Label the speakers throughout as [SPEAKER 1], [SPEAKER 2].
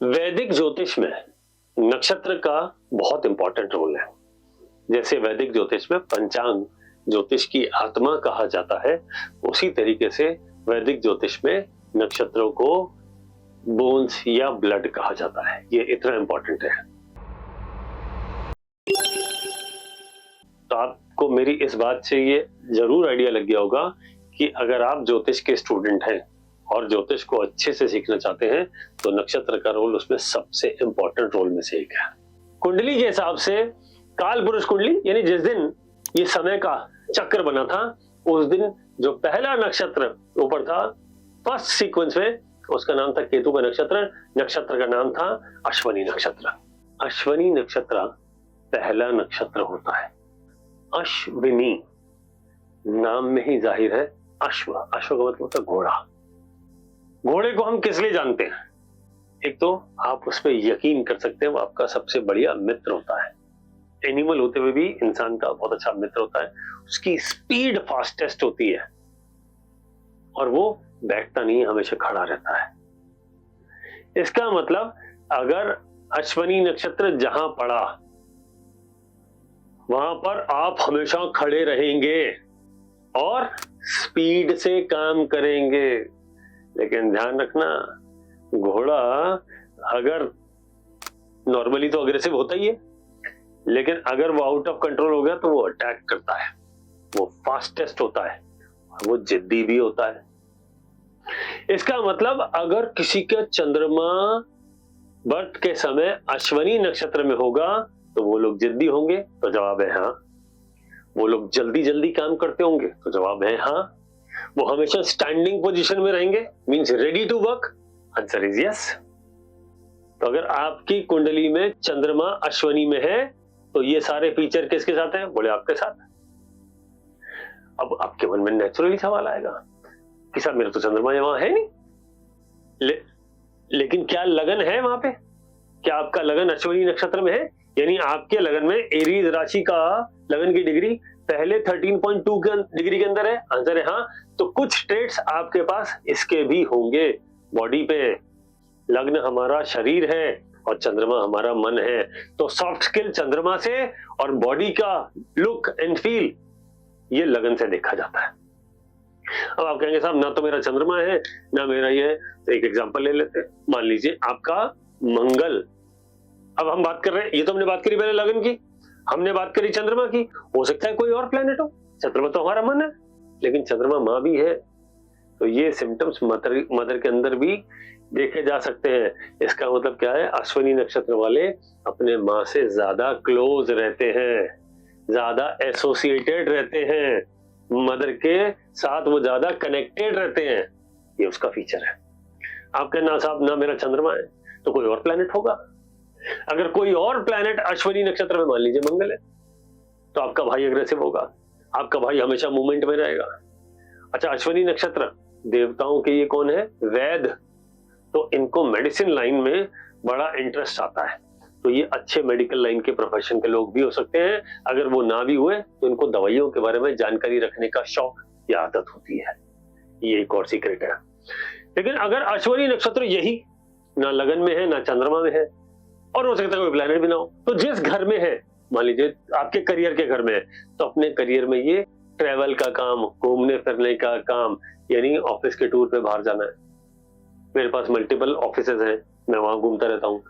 [SPEAKER 1] वैदिक ज्योतिष में नक्षत्र का बहुत इंपॉर्टेंट रोल है। जैसे वैदिक ज्योतिष में पंचांग ज्योतिष की आत्मा कहा जाता है, उसी तरीके से वैदिक ज्योतिष में नक्षत्रों को बोन्स या ब्लड कहा जाता है। ये इतना इंपॉर्टेंट है। तो आपको मेरी इस बात से ये जरूर आइडिया लग गया होगा कि अगर आप ज्योतिष के स्टूडेंट हैं और ज्योतिष को अच्छे से सीखना चाहते हैं तो नक्षत्र का रोल उसमें सबसे इंपॉर्टेंट रोल में से एक है। कुंडली के हिसाब से काल पुरुष कुंडली यानी जिस दिन ये समय का चक्र बना था उस दिन जो पहला नक्षत्र ऊपर था फर्स्ट सीक्वेंस में, उसका नाम था केतु का नक्षत्र। नक्षत्र का नाम था अश्वनी नक्षत्र। अश्वनी नक्षत्र पहला नक्षत्र होता है। अश्विनी नाम में ही जाहिर है अश्व, अश्व का मतलब होता है घोड़ा। घोड़े को हम किस लिए जानते हैं? एक तो आप उस पर यकीन कर सकते हैं, वो आपका सबसे बढ़िया मित्र होता है। एनिमल होते हुए भी इंसान का बहुत अच्छा मित्र होता है। उसकी स्पीड फास्टेस्ट होती है और वो बैठता नहीं, हमेशा खड़ा रहता है। इसका मतलब अगर अश्वनी नक्षत्र जहां पड़ा वहां पर आप हमेशा खड़े रहेंगे और स्पीड से काम करेंगे। लेकिन ध्यान रखना, घोड़ा अगर नॉर्मली तो अग्रेसिव होता ही है, लेकिन अगर वो आउट ऑफ कंट्रोल हो गया तो वो अटैक करता है, वो फास्टेस्ट होता है और वो जिद्दी भी होता है। इसका मतलब अगर किसी का चंद्रमा बर्थ के समय अश्वनी नक्षत्र में होगा तो वो लोग जिद्दी होंगे, तो जवाब है हाँ। वो लोग जल्दी जल्दी काम करते होंगे, तो जवाब है हाँ। वो हमेशा स्टैंडिंग पोजीशन में रहेंगे, means ready to work, answer is yes. तो अगर आपकी कुंडली में चंद्रमा अश्वनी में है तो ये सारे फीचर किसके साथ हैं? बोले आपके साथ। अब आपके मन में नेचुरली सवाल आएगा कि साहब मेरा तो चंद्रमा वहां है नहीं, लेकिन क्या लगन है वहां पे? क्या आपका लगन अश्वनी नक्षत्र में है? यानी आपके लगन में एरीज राशि का लगन की डिग्री पहले 13.2 डिग्री के अंदर है, आंसर है हाँ। तो कुछ ट्रेट्स आपके पास इसके भी होंगे बॉडी पे। लग्न हमारा शरीर है और चंद्रमा हमारा मन है, तो सॉफ्ट स्किल चंद्रमा से और बॉडी का लुक एंड फील ये लगन से देखा जाता है। अब आप कहेंगे साहब ना तो मेरा चंद्रमा है ना मेरा ये, तो एक एग्जांपल ले लेते हैं। मान लीजिए आपका मंगल, अब हम बात कर रहे हैं, ये तो हमने बात करी पहले लगन की, हमने बात करी चंद्रमा की, हो सकता है कोई और प्लेनेट हो। चंद्रमा तो हमारा मन है, लेकिन चंद्रमा माँ भी है, तो ये सिम्टम्स मदर के अंदर भी देखे जा सकते हैं। इसका मतलब क्या है? अश्वनी नक्षत्र वाले अपने माँ से ज्यादा क्लोज रहते हैं, ज्यादा एसोसिएटेड रहते हैं, मदर के साथ वो ज्यादा कनेक्टेड रहते हैं। ये उसका फीचर है। आप कहना साहब ना मेरा चंद्रमा है, तो कोई और प्लेनेट होगा। अगर कोई और प्लेनेट अश्वनी नक्षत्र में, मान लीजिए मंगल है, तो आपका भाई अग्रेसिव होगा, आपका भाई हमेशा मूवमेंट में रहेगा। अच्छा, अश्वनी नक्षत्र देवताओं के ये कौन है? वैद। तो इनको मेडिसिन लाइन में बड़ा इंटरेस्ट आता है, तो ये अच्छे मेडिकल लाइन के प्रोफेशन के लोग भी हो सकते हैं। अगर वो ना भी हुए तो इनको दवाइयों के बारे में जानकारी रखने का शौक या आदत होती है। ये एक और सीक्रेट है। लेकिन अगर अश्वनी नक्षत्र यही ना लगन में है ना चंद्रमा में है, और हो सकता है कोई प्लैनेट भी ना हो, तो जिस घर में है, मान लीजिए आपके करियर के घर में है, तो अपने करियर में ये ट्रैवल का काम, घूमने फिरने का काम, यानी ऑफिस के टूर पे बाहर जाना है। मेरे पास मल्टीपल ऑफिसेज हैं, मैं वहां घूमता रहता हूँ।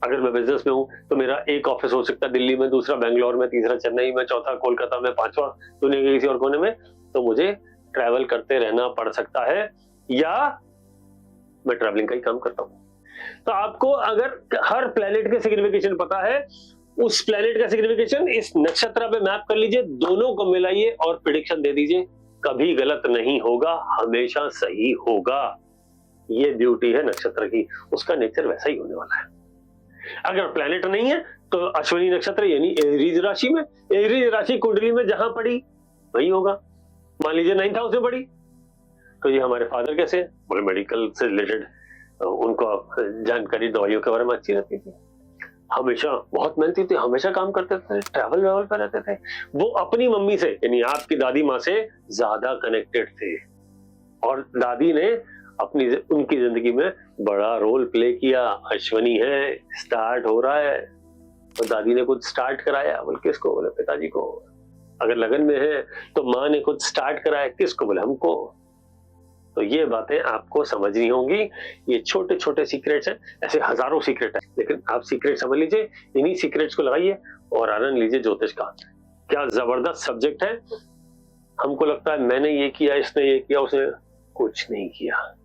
[SPEAKER 1] अगर मैं बिजनेस में हूँ तो मेरा एक ऑफिस हो सकता है दिल्ली में, दूसरा बेंगलोर में, तीसरा चेन्नई में, चौथा कोलकाता में, पांचवा दुनिया के किसी और कोने में। तो मुझे ट्रैवल करते रहना पड़ सकता है, या मैं ट्रैवलिंग का ही काम करता हूँ। तो आपको अगर हर प्लेनेट के सिग्निफिकेशन पता है, उस प्लेनेट का सिग्निफिकेशन इस नक्षत्र पे मैप कर लीजिए, दोनों को मिलाइए और प्रेडिक्शन दे दीजिए। कभी गलत नहीं होगा, हमेशा सही होगा। ये ब्यूटी है नक्षत्र की, उसका नेचर वैसा ही होने वाला है। अगर प्लेनेट नहीं है तो अश्विनी नक्षत्र यानी एरीज राशि में, एरीज राशि कुंडली में जहां पड़ी वही होगा। मान लीजिए 9th हाउस में पड़ी, तो ये हमारे फादर कैसे, बोले मेडिकल से रिलेटेड उनको जानकारी दवाइयों के बारे में अच्छी रहती थी, हमेशा बहुत मेहनती थे, हमेशा काम करते थे, ट्रैवल वेवल पर रहते थे। वो अपनी मम्मी से यानी आपकी दादी माँ से ज्यादा कनेक्टेड थे, और दादी ने अपनी उनकी जिंदगी में बड़ा रोल प्ले किया। अश्वनी है, स्टार्ट हो रहा है, तो दादी ने खुद स्टार्ट कराया। बोले किसको? बोले पिताजी को। अगर लगन में है तो माँ ने खुद स्टार्ट कराया। किसको? बोले हमको। तो ये बातें आपको समझनी होंगी। ये छोटे छोटे सीक्रेट्स हैं, ऐसे हजारों सीक्रेट है, लेकिन आप सीक्रेट समझ लीजिए, इन्हीं सीक्रेट्स को लगाइए और आनंद लीजिए ज्योतिष का। क्या जबरदस्त सब्जेक्ट है। हमको लगता है मैंने ये किया, इसने ये किया, उसने कुछ नहीं किया।